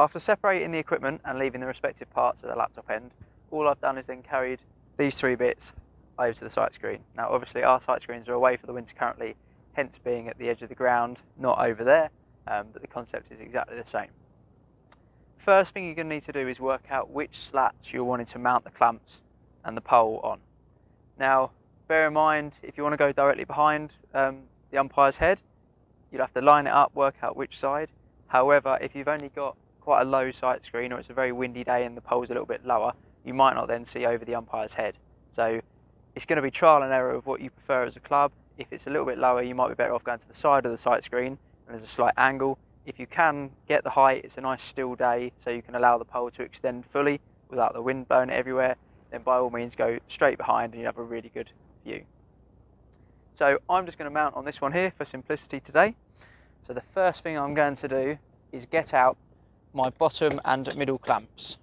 After separating the equipment and leaving the respective parts of the laptop end, all I've done is then carried these 3 bits over to the sight screen. Now obviously our sight screens are away for the winter currently, hence being at the edge of the ground, not over there, but the concept is exactly the same. First thing you're going to need to do is work out which slats you're wanting to mount the clamps and the pole on. Now bear in mind, if you want to go directly behind the umpire's head, you'll have to line it up, work out which side. However, if you've only got quite a low sight screen or it's a very windy day and the pole's a little bit lower, you might not then see over the umpire's head. So it's going to be trial and error of what you prefer as a club. If it's a little bit lower, you might be better off going to the side of the sight screen and there's a slight angle. If you can get the height, it's a nice still day, so you can allow the pole to extend fully without the wind blowing it everywhere, then by all means go straight behind and you have a really good view. So I'm just going to mount on this one here for simplicity today. So the first thing I'm going to do is get out my bottom and middle clamps.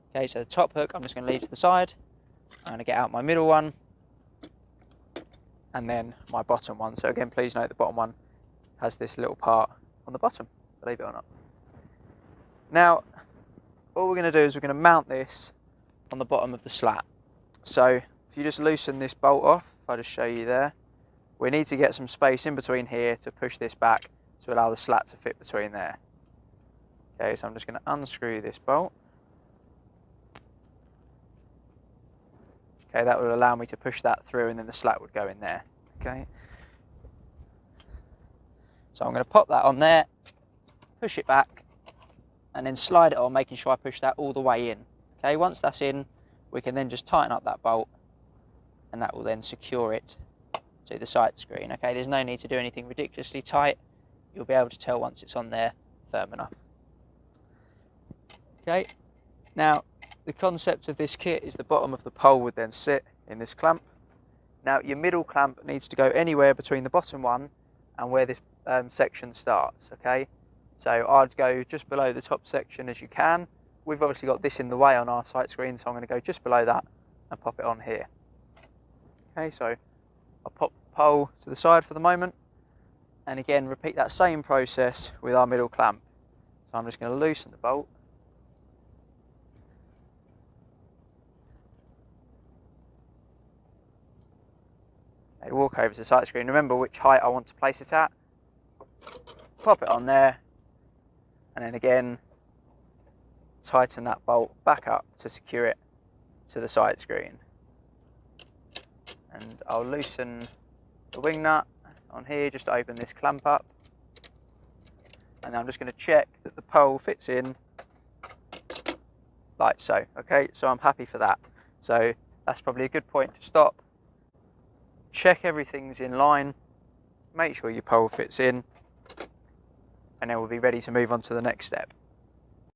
Okay, so the top hook I'm just going to leave to the side. I'm going to get out my middle one and then my bottom one. So again, please note the bottom one has this little part on the bottom, believe it or not. Now, all we're going to do is we're going to mount this on the bottom of the slat. So if you just loosen this bolt off, if I just show you there, we need to get some space in between here to push this back to allow the slat to fit between there. Okay, so I'm just going to unscrew this bolt. Okay, that will allow me to push that through and then the slat would go in there. Okay, so I'm going to pop that on there, push it back and then slide it on, making sure I push that all the way in. Okay, once that's in, we can then just tighten up that bolt and that will then secure it to the sight screen. Okay, there's no need to do anything ridiculously tight. You'll be able to tell once it's on there firm enough. Okay, now the concept of this kit is the bottom of the pole would then sit in this clamp. Now your middle clamp needs to go anywhere between the bottom one and where this section starts. Okay, so I'd go just below the top section as you can. We've obviously got this in the way on our sight screen, so I'm going to go just below that and pop it on here. Okay, so I'll pop the pole to the side for the moment and again repeat that same process with our middle clamp. So I'm just going to loosen the bolt. Okay, walk over to the sight screen, remember which height I want to place it at, pop it on there and then again tighten that bolt back up to secure it to the sight screen. And I'll loosen the wing nut on here just to open this clamp up. And I'm just going to check that the pole fits in like so. Okay, so I'm happy for that. So that's probably a good point to stop. Check everything's in line, make sure your pole fits in, and then we'll be ready to move on to the next step.